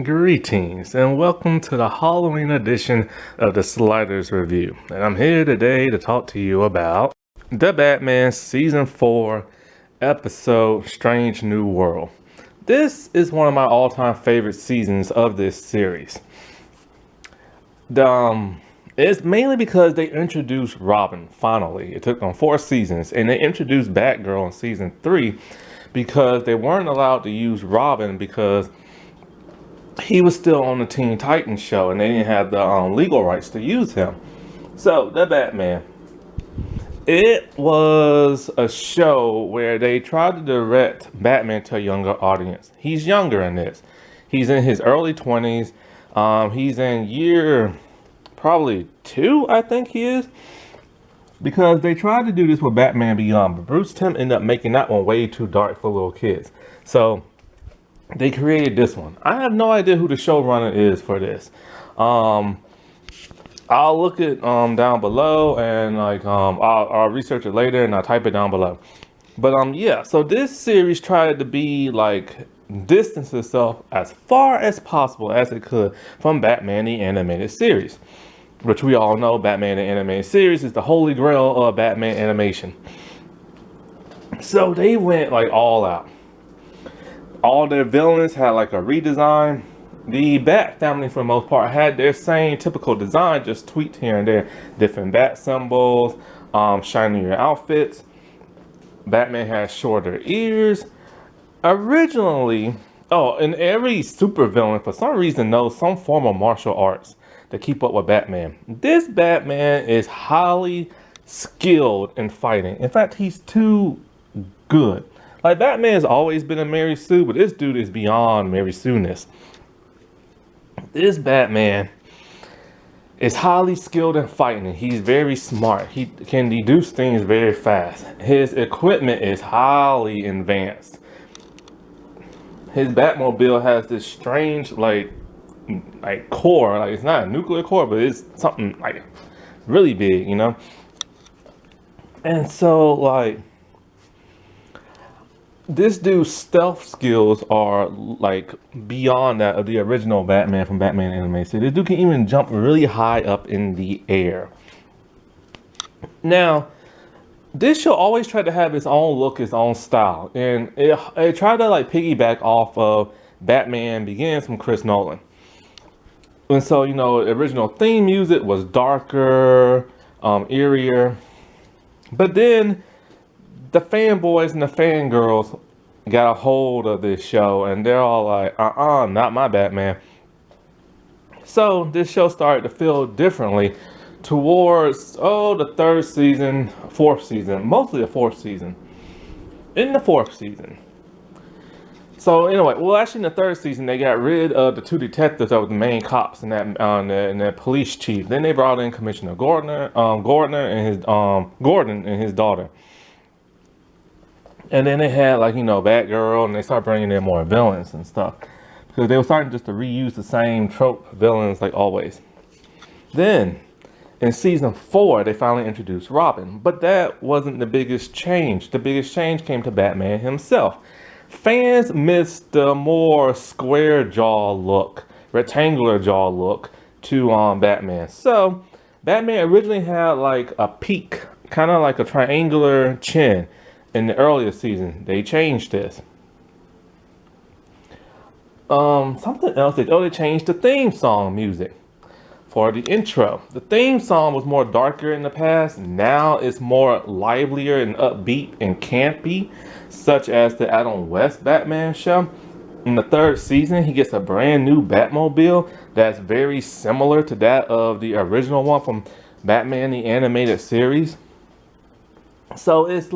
Greetings and welcome to the Halloween edition of the Sliders Review. And I'm here today to talk to you about The Batman Season 4 episode Strange New World. This is one of my all-time favorite seasons of this series. It's mainly because they introduced Robin, finally. It took them 4 seasons, and they introduced Batgirl in Season 3 because they weren't allowed to use Robin because he was still on the Teen Titans show and they didn't have the legal rights to use him. So, The Batman. It was a show where they tried to direct Batman to a younger audience. He's younger in this. He's in his early 20s. He's in year probably 2, I think he is. Because they tried to do this with Batman Beyond, but Bruce Timm ended up making that one way too dark for little kids. So, they created this one. I have no idea who the showrunner is for this. I'll look it down below and I'll research it later and I'll type it down below. But yeah, so this series tried to be distance itself as far as possible as it could from Batman the Animated Series, which we all know Batman the Animated Series is the holy grail of Batman animation. So they went all out. All their villains had a redesign. The Bat family, for the most part, had their same typical design, just tweaked here and there. Different Bat symbols, shinier outfits. Batman has shorter ears. Originally, and every supervillain, for some reason, knows some form of martial arts to keep up with Batman. This Batman is highly skilled in fighting. In fact, he's too good. Batman has always been a Mary Sue, but this dude is beyond Mary Sue-ness. This Batman is highly skilled in fighting. He's very smart. He can deduce things very fast. His equipment is highly advanced. His Batmobile has this strange, core. It's not a nuclear core, but it's something, really big, you know? And so, this dude's stealth skills are beyond that of the original Batman from Batman Animated Series. This dude can even jump really high up in the air. Now, this show always tried to have its own look, its own style, and it tried to piggyback off of Batman Begins from Chris Nolan. And so, the original theme music was darker, eerier, but then the fanboys and the fangirls got a hold of this show and they're all like, not my Batman. So this show started to feel differently towards, the 3rd season, 4th season, mostly the 4th season. In the 4th season. So anyway, actually in the 3rd season, they got rid of the 2 detectives that were the main cops and that police chief. Then they brought in Commissioner Gordon and his daughter. And then they had Batgirl, and they started bringing in more villains and stuff. Because they were starting just to reuse the same trope villains always. Then, in season 4, they finally introduced Robin. But that wasn't the biggest change. The biggest change came to Batman himself. Fans missed the more square jaw look, rectangular jaw look to Batman. So, Batman originally had a peak, kind of like a triangular chin. In the earlier season, they changed this. Something else, they changed the theme song music for the intro. The theme song was more darker in the past. Now it's more livelier and upbeat and campy, such as the Adam West Batman show. In the 3rd season, he gets a brand new Batmobile that's very similar to that of the original one from Batman the Animated Series. So it's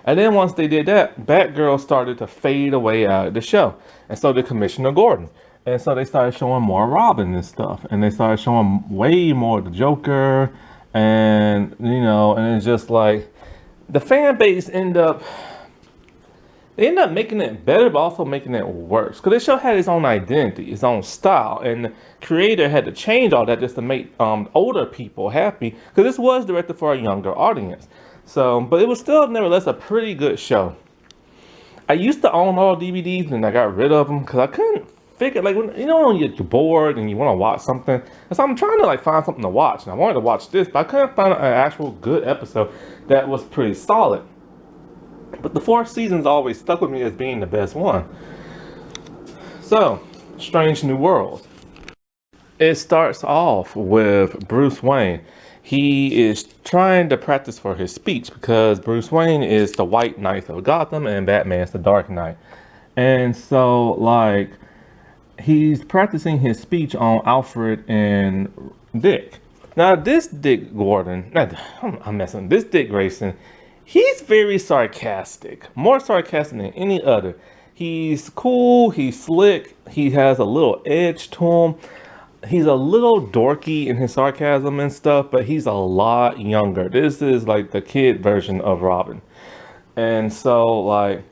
and then once they did that, Batgirl started to fade away out of the show. And so did Commissioner Gordon. And so they started showing more Robin and stuff. And they started showing way more the Joker. And, and it's just the fan base ended up making it better, but also making it worse. Because the show had its own identity, its own style. And the creator had to change all that just to make older people happy. Because this was directed for a younger audience. So, but it was still nevertheless a pretty good show. I used to own all DVDs and I got rid of them because I couldn't figured, like, when you're bored and you want to watch something, and so I'm trying to like find something to watch, and I wanted to watch this, but I couldn't find an actual good episode that was pretty solid. But the fourth season's always stuck with me as being the best one. So, Strange New Worlds. It starts off with Bruce Wayne. He is trying to practice for his speech because Bruce Wayne is the White Knight of Gotham and Batman's the Dark Knight. And so, like, he's practicing his speech on Alfred and Dick. Now, this Dick Gordon, I'm messing, this Dick Grayson, he's very sarcastic, more sarcastic than any other. He's cool, he's slick, he has a little edge to him. He's a little dorky in his sarcasm and stuff, but he's a lot younger. This is like the kid version of Robin. And so, like,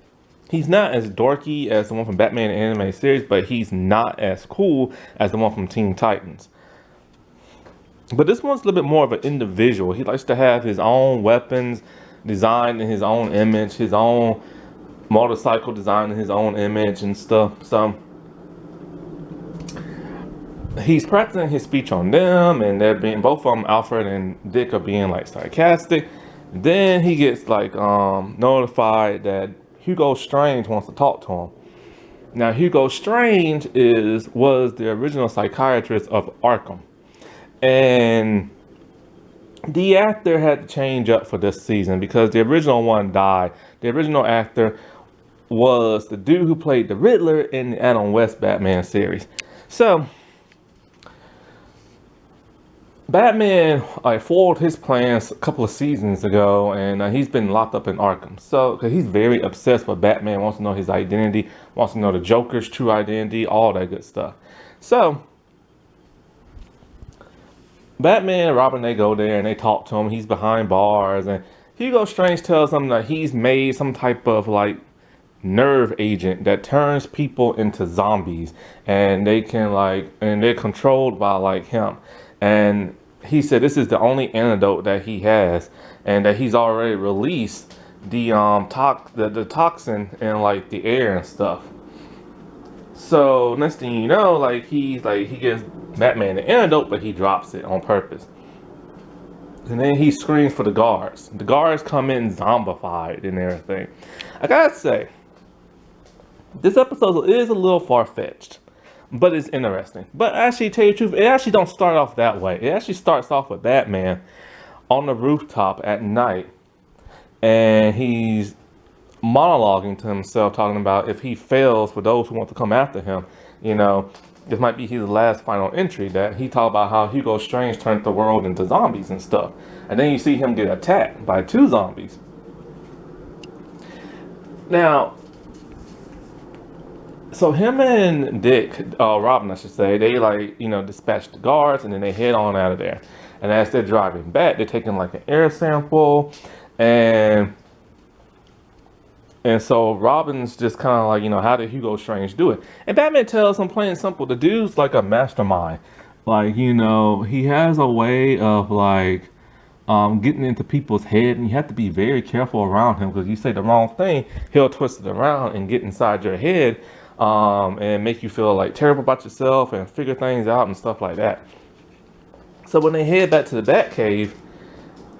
he's not as dorky as the one from Batman anime series, but he's not as cool as the one from Teen Titans. But this one's a little bit more of an individual. He likes to have his own weapons designed in his own image, his own motorcycle designed in his own image and stuff. So he's practicing his speech on them, and they're being, both of them, Alfred and Dick, are being like sarcastic. Then he gets like notified that Hugo Strange wants to talk to him. Now, Hugo Strange was the original psychiatrist of Arkham, and the actor had to change up for this season because the original one died. The original actor was the dude who played the Riddler in the Adam West Batman series. So Batman foiled his plans a couple of seasons ago, and he's been locked up in Arkham. So, because he's very obsessed with Batman, wants to know his identity, wants to know the Joker's true identity, all that good stuff. So, Batman and Robin, they go there and they talk to him. He's behind bars, and Hugo Strange tells him that he's made some type of like nerve agent that turns people into zombies, and they can and they're controlled by like him. And he said this is the only antidote that he has, and that he's already released the the toxin in like the air and stuff. So next thing you know, he gives Batman the antidote, but he drops it on purpose. And then he screams for the guards. The guards come in zombified and everything. I gotta say, this episode is a little far-fetched, but it's interesting. But actually, tell you the truth, it actually don't start off that way. It actually starts off with Batman on the rooftop at night, and he's monologuing to himself, talking about if he fails for those who want to come after him, this might be his last final entry. That he talked about how Hugo Strange turned the world into zombies and stuff. And then you see him get attacked by 2 zombies. Now, so him and Dick, Robin, I should say, they dispatch the guards, and then they head on out of there. And as they're driving back, they're taking like an air sample, and so Robin's just kind of like, how did Hugo Strange do it? And Batman tells him, plain and simple, the dude's like a mastermind. He has a way of getting into people's head, and you have to be very careful around him, because you say the wrong thing, he'll twist it around and get inside your head, and make you feel like terrible about yourself and figure things out and stuff like that. So when they head back to the Batcave,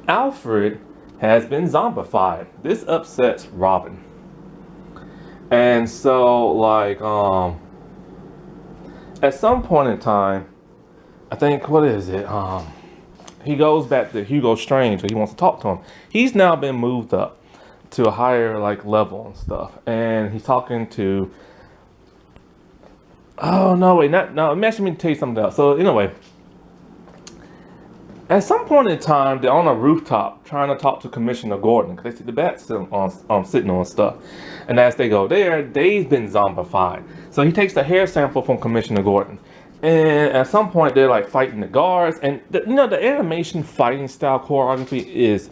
Alfred has been zombified. This upsets Robin. And so, at some point in time, I think, what is it? He goes back to Hugo Strange, he wants to talk to him. He's now been moved up to a higher, level and stuff. And he's talking to... Oh, no, wait, imagine me to tell you something else. So, anyway, at some point in time, they're on a rooftop trying to talk to Commissioner Gordon, because they see the bats sitting on stuff. And as they go there, they've been zombified. So he takes the hair sample from Commissioner Gordon. And at some point, they're fighting the guards. And the animation fighting style choreography is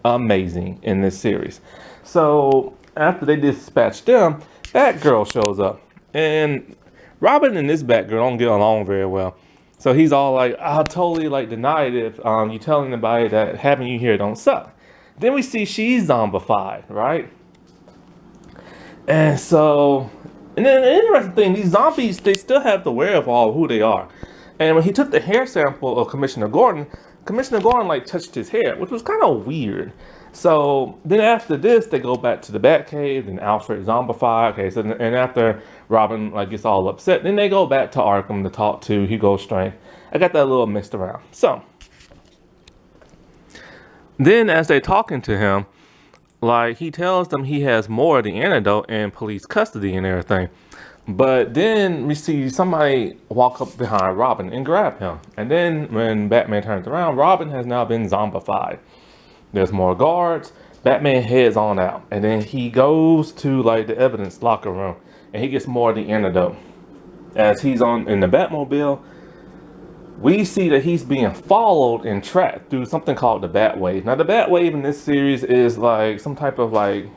amazing in this series. So after they dispatch them, Batgirl shows up. And Robin and this Batgirl don't get along very well. So he's all like, I'll totally deny it if you tell anybody that having you here don't suck. Then we see she's zombified, right? And so And then the interesting thing, these zombies, they still have the wherewithal of who they are. And when he took the hair sample of Commissioner Gordon like touched his hair, which was kind of weird. So then after this, they go back to the Batcave, and Alfred zombified. Okay, so and after Robin like gets all upset, then they go back to Arkham to talk to Hugo Strange. I got that a little mixed around. So then as they're talking to him, like he tells them he has more of the antidote in police custody and everything. But then we see somebody walk up behind Robin and grab him. And then when Batman turns around, Robin has now been zombified. There's more guards. Batman heads on out. And then he goes to like the evidence locker room and he gets more of the antidote. As he's in the Batmobile, we see that he's being followed and tracked through something called the Batwave. Now the Batwave in this series is like some type of like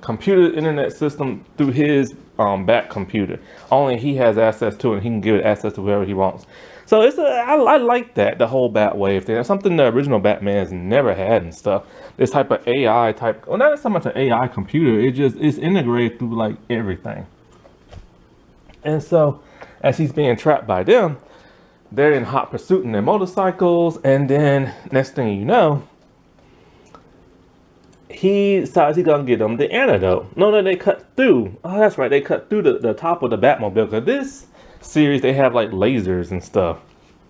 computer internet system through his Bat computer. Only he has access to it, and he can give it access to whoever he wants. So I like that, the whole Batwave thing. It's something the original Batman has never had and stuff. This type of AI type, well, not so much an AI computer, it's integrated through like everything. And so as he's being trapped by them, they're in hot pursuit in their motorcycles, and then next thing you know, he decides he's gonna get them the antidote. No, they cut through. Oh, that's right, they cut through the top of the Batmobile. Because this series, they have like lasers and stuff.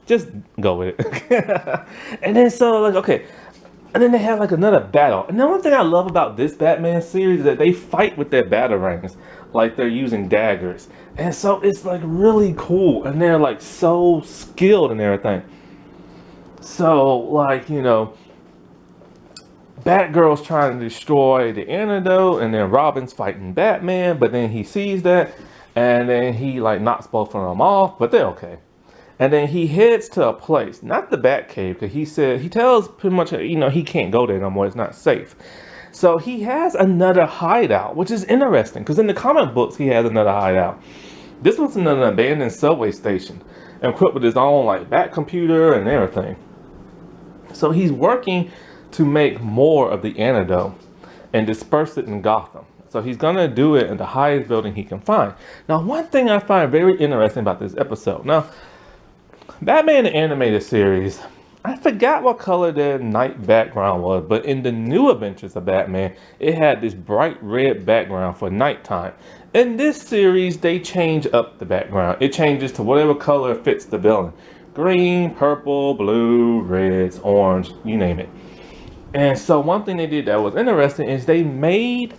Just go with it. And then so like, okay. And then they have like another battle. And the one thing I love about this Batman series is that they fight with their batarangs. Like they're using daggers. And so it's like really cool. And they're like so skilled and everything. So like, you know, Batgirl's trying to destroy the antidote, and then Robin's fighting Batman, but then he sees that, and then he like knocks both of them off, but they're okay. And then he heads to a place, not the Batcave, because he tells pretty much, you know, he can't go there no more, it's not safe. So he has another hideout, which is interesting, because in the comic books, he has another hideout. This one's in an abandoned subway station, equipped with his own like Bat computer and everything. So he's working to make more of the antidote and disperse it in Gotham. So he's gonna do it in the highest building he can find. Now, one thing I find very interesting about this episode. Now, Batman the Animated Series, I forgot what color their night background was, but in the New Adventures of Batman, it had this bright red background for nighttime. In this series, they change up the background. It changes to whatever color fits the villain. Green, purple, blue, reds, orange, you name it. And so one thing they did that was interesting is they made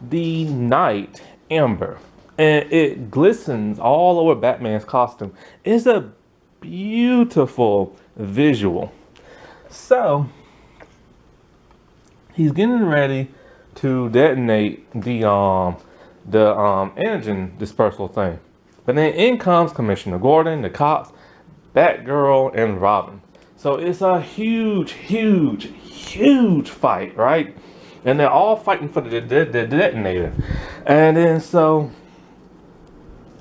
the night amber, and it glistens all over Batman's costume. It's a beautiful visual. So he's getting ready to detonate the engine dispersal thing. But then in comes Commissioner Gordon, the cops, Batgirl, and Robin. So it's a huge fight, right? And they're all fighting for the detonator. And then so,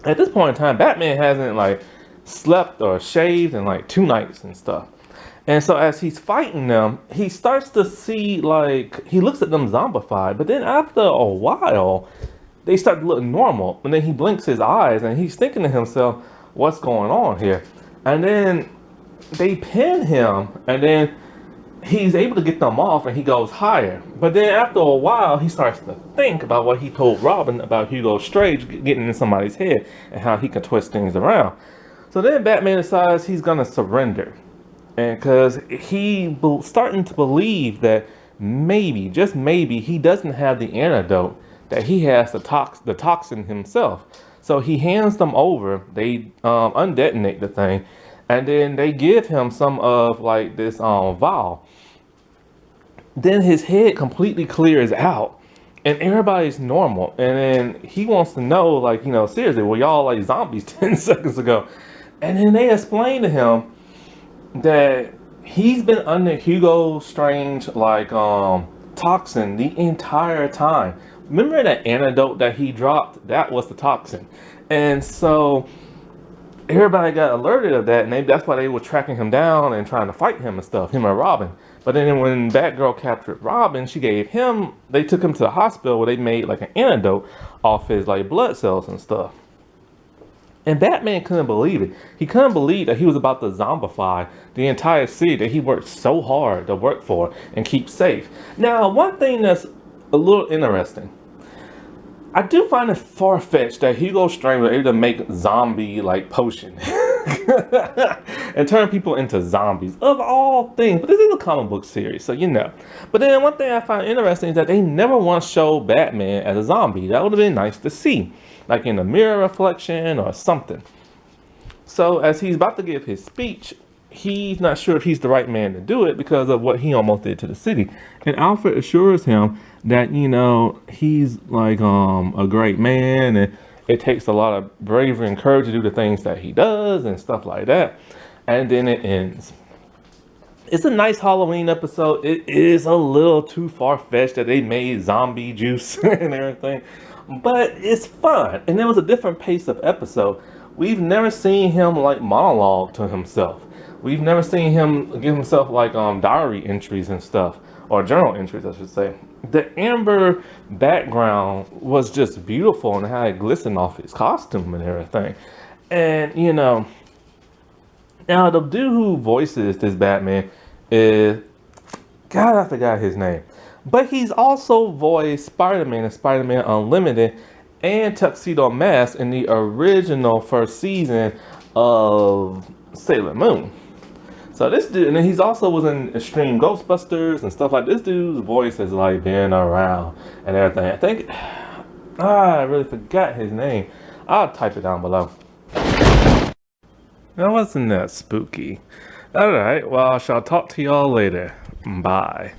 at this point in time, Batman hasn't like slept or shaved in like 2 nights and stuff. And so as he's fighting them, he starts to see like, he looks at them zombified, but then after a while, they start to look normal. And then he blinks his eyes and he's thinking to himself, what's going on here? And then they pin him, and then he's able to get them off, and he goes higher. But then after a while, he starts to think about what he told Robin about Hugo Strange getting in somebody's head and how he can twist things around. So then Batman decides he's gonna surrender, and because he's starting to believe that maybe, just maybe, he doesn't have the antidote, that he has the toxin himself. So he hands them over. They undetonate the thing. And then they give him some of like this vial. Then his head completely clears out, and everybody's normal. And then he wants to know, like, you know, seriously, were y'all like zombies 10 seconds ago? And then they explain to him that he's been under Hugo Strange like toxin the entire time. Remember that antidote that he dropped? That was the toxin. And so everybody got alerted of that, and that's why they were tracking him down and trying to fight him and stuff, him and Robin. But then when Batgirl captured Robin, they took him to the hospital where they made like an antidote off his like blood cells and stuff. And Batman couldn't believe it. He couldn't believe that he was about to zombify the entire city that he worked so hard to work for and keep safe. Now, one thing that's a little interesting, I do find it far-fetched that Hugo Strange was able to make zombie like potion and turn people into zombies of all things. But this is a comic book series, so you know. But then one thing I find interesting is that they never once showed Batman as a zombie. That would have been nice to see, like in a mirror reflection or something. So as he's about to give his speech, he's not sure if he's the right man to do it because of what he almost did to the city. And Alfred assures him that, you know, he's like a great man, and it takes a lot of bravery and courage to do the things that he does and stuff like that. And then it ends. It's a nice Halloween episode. It is a little too far-fetched that they made zombie juice and everything, but it's fun. And there was a different pace of episode. We've never seen him like monologue to himself. We've never seen him give himself like diary entries and stuff, or journal entries, I should say. The amber background was just beautiful and how it glistened off his costume and everything. And you know, now the dude who voices this Batman is, God, I forgot his name, but he's also voiced Spider-Man in Spider-Man Unlimited and Tuxedo Mask in the original first season of Sailor Moon. So this dude, and then he's also was in Extreme Ghostbusters and stuff like this. Dude's voice has like been around and everything. I think, I really forgot his name. I'll type it down below. That wasn't that spooky. All right, well, I shall talk to y'all later. Bye.